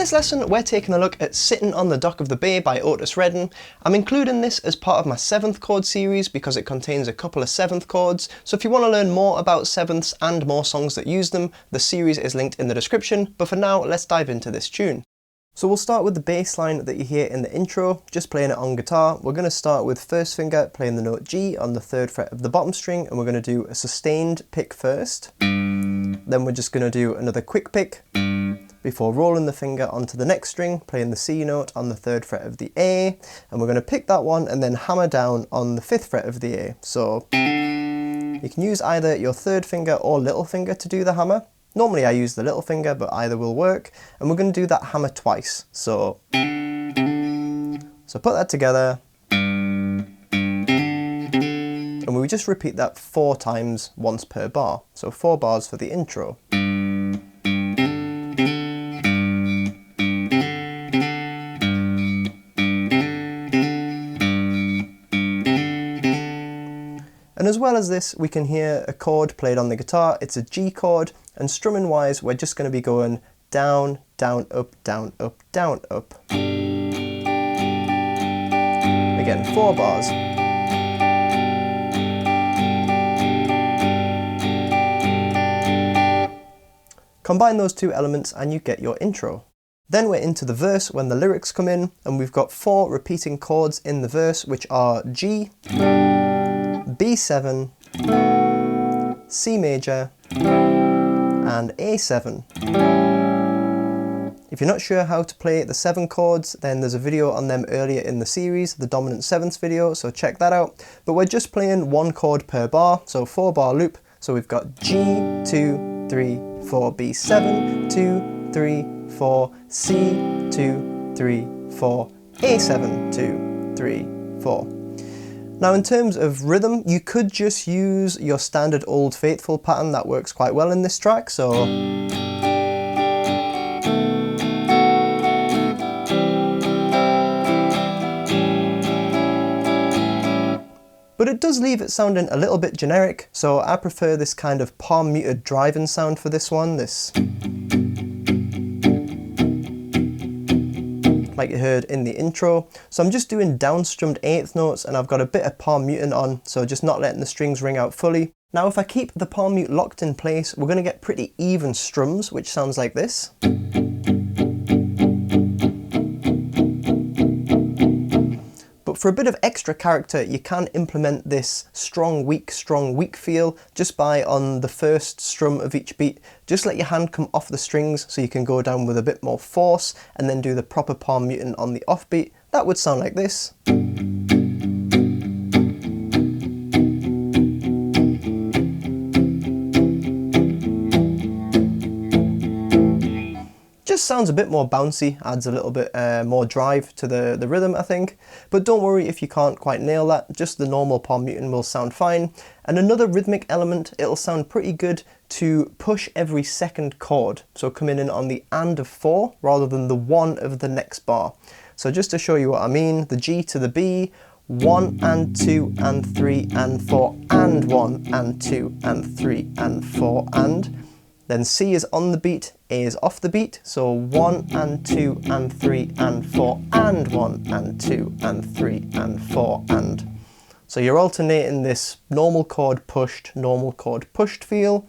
this lesson, we're taking a look at Sittin On the Dock of the Bay by Otis Redding. I'm including this as part of my 7th chord series because it contains a couple of 7th chords, so if you want to learn more about 7ths and more songs that use them, the series is linked in the description, but for now, let's dive into this tune. So we'll start with the bass line that you hear in the intro, just playing it on guitar. We're going to start with first finger playing the note G on the 3rd fret of the bottom string, and we're going to do a sustained pick first. Then we're just going to do another quick pick before rolling the finger onto the next string, playing the C note on the 3rd fret of the A, and we're going to pick that one and then hammer down on the 5th fret of the A. So you can use either your 3rd finger or little finger to do the hammer. Normally I use the little finger, but either will work, and we're going to do that hammer twice. So put that together, and we just repeat that 4 times, once per bar. So 4 bars for the intro. And as well as this, we can hear a chord played on the guitar. It's a G chord, and strumming wise, we're just going to be going down, down, up, down, up, down, up. Again, 4 bars. Combine those 2 elements and you get your intro. Then we're into the verse when the lyrics come in, and we've got 4 repeating chords in the verse, which are G, B7, C major, and A7. If you're not sure how to play the 7 chords, then there's a video on them earlier in the series, the dominant 7ths video, so check that out. But we're just playing 1 chord per bar, so 4 bar loop. So we've got G, 2, 3, 4, B7, 2, 3, 4, C, 2, 3, 4, A7, 2, 3, 4. Now in terms of rhythm, you could just use your standard Old Faithful pattern. That works quite well in this track, so but it does leave it sounding a little bit generic, so I prefer this kind of palm muted driving sound for this one, this like you heard in the intro. So I'm just doing downstrummed 8th notes, and I've got a bit of palm muting on, so just not letting the strings ring out fully. Now if I keep the palm mute locked in place, we're going to get pretty even strums, which sounds like this. But for a bit of extra character, you can implement this strong, weak feel just by, on the first strum of each beat, just let your hand come off the strings so you can go down with a bit more force, and then do the proper palm muting on the offbeat. That would sound like this. Just sounds a bit more bouncy, adds a little bit more drive to the rhythm, I think. But don't worry if you can't quite nail that, just the normal palm muting will sound fine. And another rhythmic element, it'll sound pretty good to push every 2nd chord. So coming in on the and of 4 rather than the 1 of the next bar. So just to show you what I mean, the G to the B, 1 and 2 and 3 and 4 and 1 and 2 and 3 and 4 and. Then C is on the beat, A is off the beat, so 1 and 2 and 3 and 4 and 1 and 2 and 3 and 4 and. So you're alternating this normal chord pushed feel.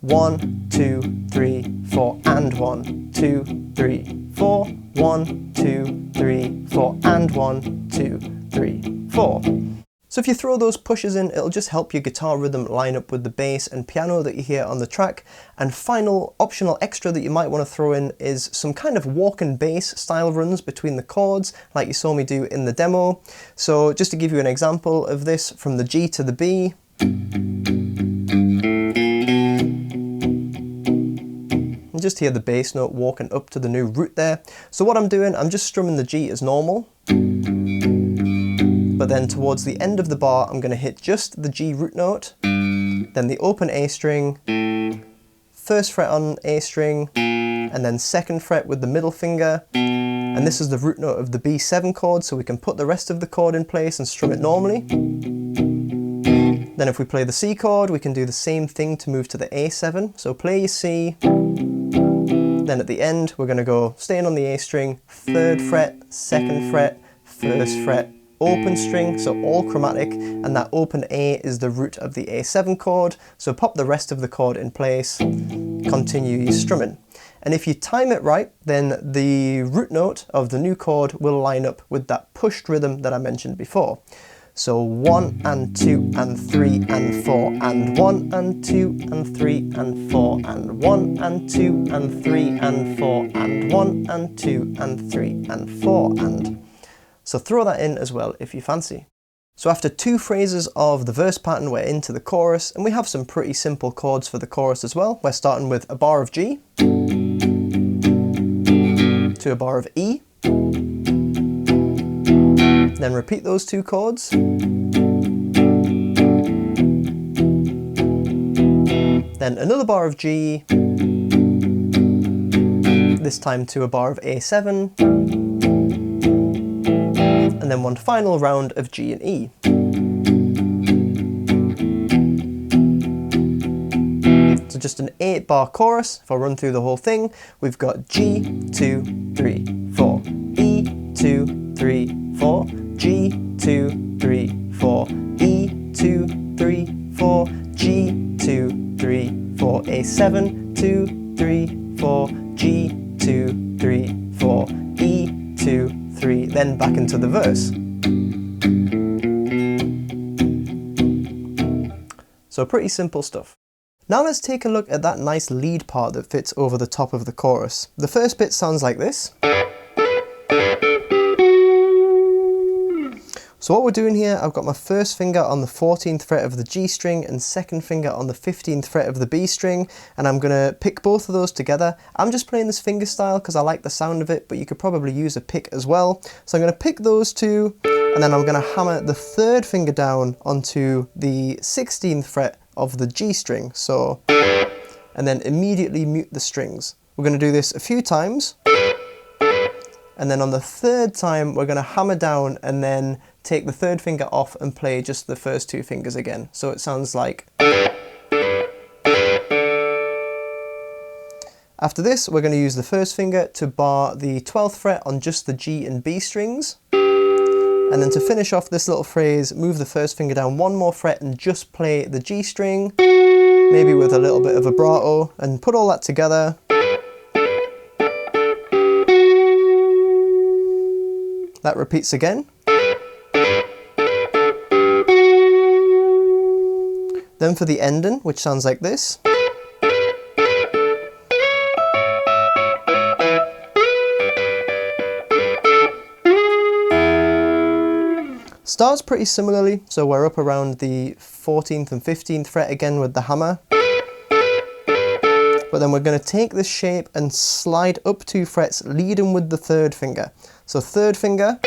1, 2, 3, 4 and 1, 2, 3, 4, 1, 2, 3, 4 and 1, 2, 3, 4. So if you throw those pushes in, it'll just help your guitar rhythm line up with the bass and piano that you hear on the track. And final optional extra that you might want to throw in is some kind of walking bass style runs between the chords, like you saw me do in the demo. So just to give you an example of this, from the G to the B, and just hear the bass note walking up to the new root there. So what I'm doing, I'm just strumming the G as normal. But then towards the end of the bar, I'm going to hit just the G root note, then the open A string, 1st fret on A string, and then 2nd fret with the middle finger. And this is the root note of the B7 chord, so we can put the rest of the chord in place and strum it normally. Then if we play the C chord, we can do the same thing to move to the A7. So play your C, Then at the end, we're going to go staying on the A string, 3rd fret, 2nd fret, 1st fret, open string, so all chromatic, and that open A is the root of the A7 chord, so pop the rest of the chord in place, continue your strumming. And if you time it right, then the root note of the new chord will line up with that pushed rhythm that I mentioned before. So 1 and 2 and 3 and 4 and 1 and 2 and 3 and 4 and 1 and 2 and 3 and 4 and 1 and 2 and 3 and 4 and. So throw that in as well if you fancy. So after 2 phrases of the verse pattern, we're into the chorus, and we have some pretty simple chords for the chorus as well. We're starting with a bar of G to a bar of E, then repeat those 2 chords, then another bar of G, this time to a bar of A7, and then one final round of G and E. So just an 8-bar chorus. If I run through the whole thing, we've got G, 2, 3, 4, E, 2, 3, 4, G, 2, 3, 4, E, 2, 3, 4, G, 2, 3, 4, A7, 2, 3, 4, G, 2, 3, 4, E, 2, 3, then back into the verse. So pretty simple stuff. Now let's take a look at that nice lead part that fits over the top of the chorus. The first bit sounds like this. So what we're doing here, I've got my first finger on the 14th fret of the G string and second finger on the 15th fret of the B string, and I'm going to pick both of those together. I'm just playing this finger style because I like the sound of it, but you could probably use a pick as well. So I'm going to pick those 2, and then I'm going to hammer the 3rd finger down onto the 16th fret of the G string, and then immediately mute the strings. We're going to do this a few times, and then on the 3rd time we're going to hammer down and then take the 3rd finger off and play just the first 2 fingers again. So it sounds like. After this, we're going to use the 1st finger to bar the 12th fret on just the G and B strings. And then to finish off this little phrase, move the 1st finger down 1 more fret and just play the G string, maybe with a little bit of vibrato, and put all that together. That repeats again. Then for the ending, which sounds like this. Starts pretty similarly, so we're up around the 14th and 15th fret again with the hammer. But then we're going to take this shape and slide up 2 frets, leading with the 3rd finger. So 3rd finger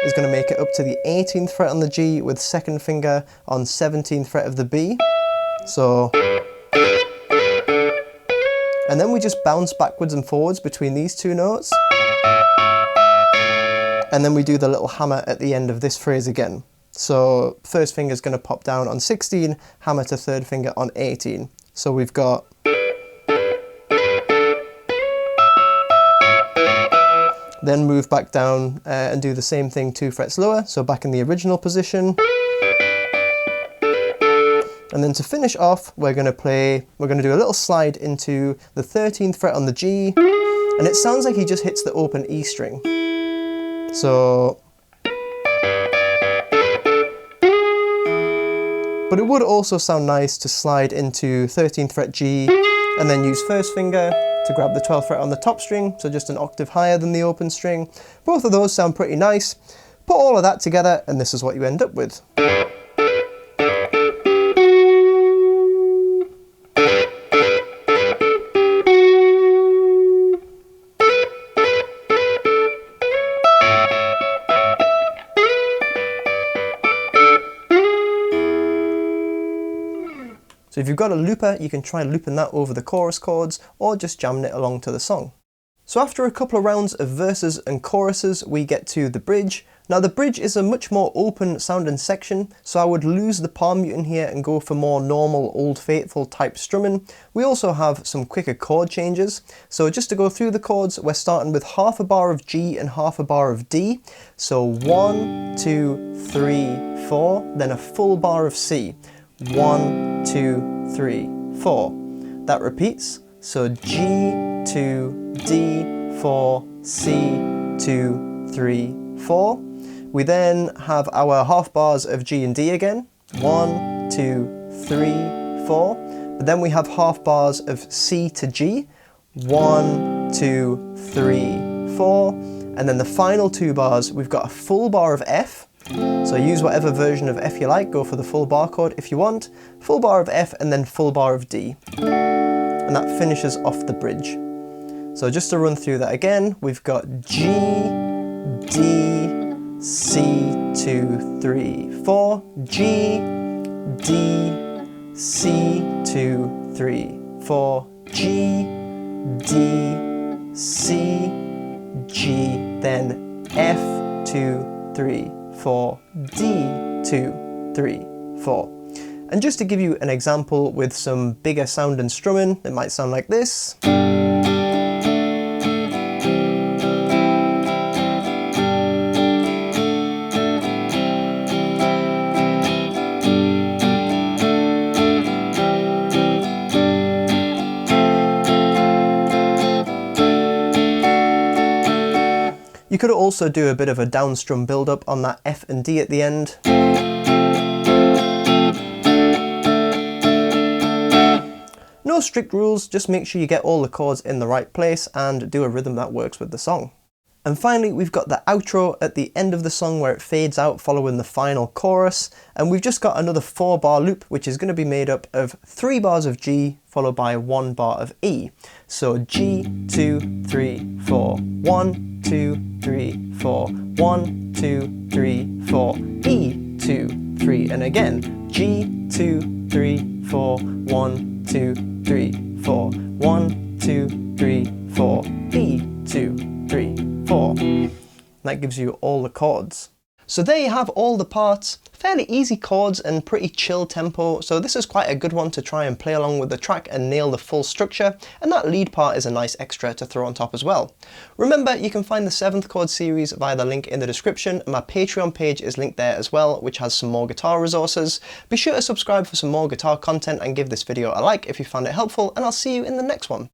is going to make it up to the 18th fret on the G, with 2nd finger on 17th fret of the B. So, and then we just bounce backwards and forwards between these 2 notes. And then we do the little hammer at the end of this phrase again. So 1st finger is going to pop down on 16, hammer to 3rd finger on 18. So we've got. Then move back down and do the same thing 2 frets lower, so back in the original position. And then to finish off, we're going to do a little slide into the 13th fret on the G, and it sounds like he just hits the open E string. So, but it would also sound nice to slide into 13th fret G and then use 1st finger to grab the 12th fret on the top string, so just an octave higher than the open string. Both of those sound pretty nice. Put all of that together and this is what you end up with. So if you've got a looper, you can try looping that over the chorus chords or just jamming it along to the song. So after a couple of rounds of verses and choruses, we get to the bridge, Now the bridge is a much more open sounding section, so I would lose the palm muting here and go for more normal Old Faithful type strumming. We also have some quicker chord changes. So just to go through the chords, we're starting with half a bar of G and half a bar of D. So 1, 2, 3, 4, then a full bar of C. 1, 2, 3, 4. That repeats. So G, 2, D, 4, C, 2, 3, 4. We then have our half bars of G and D again. 1, 2, 3, 4. But then we have half bars of C to G. 1, 2, 3, 4. And then the final 2 bars, we've got a full bar of F. So use whatever version of F you like, go for the full bar chord if you want. Full bar of F and then full bar of D. And that finishes off the bridge. So just to run through that again, we've got G, D, C, 2, 3, 4, G, D, C, 2, 3, 4, G, D, C, G, then F, 2, 3, 4, D, 2, 3, 4. And just to give you an example with some bigger sounding strumming, it might sound like this. You could also do a bit of a downstrum build-up on that F and D at the end. No strict rules, just make sure you get all the chords in the right place and do a rhythm that works with the song. And finally, we've got the outro at the end of the song where it fades out following the final chorus. And we've just got another 4-bar loop, which is going to be made up of 3 bars of G followed by 1 bar of E. So G, 2, 3, 4, 1, 2, 3, 4, 1, 2, 3, 4, E, 2, 3, and again, G, 2, 3, 4, 1, 2, 3, 4, 1, 2, 3, 4, E, 2, 3, 4. That gives you all the chords. So there you have all the parts. Fairly easy chords and pretty chill tempo, so this is quite a good one to try and play along with the track and nail the full structure, and that lead part is a nice extra to throw on top as well. Remember, you can find the 7th chord series via the link in the description, and my Patreon page is linked there as well, which has some more guitar resources. Be sure to subscribe for some more guitar content and give this video a like if you found it helpful, and I'll see you in the next one.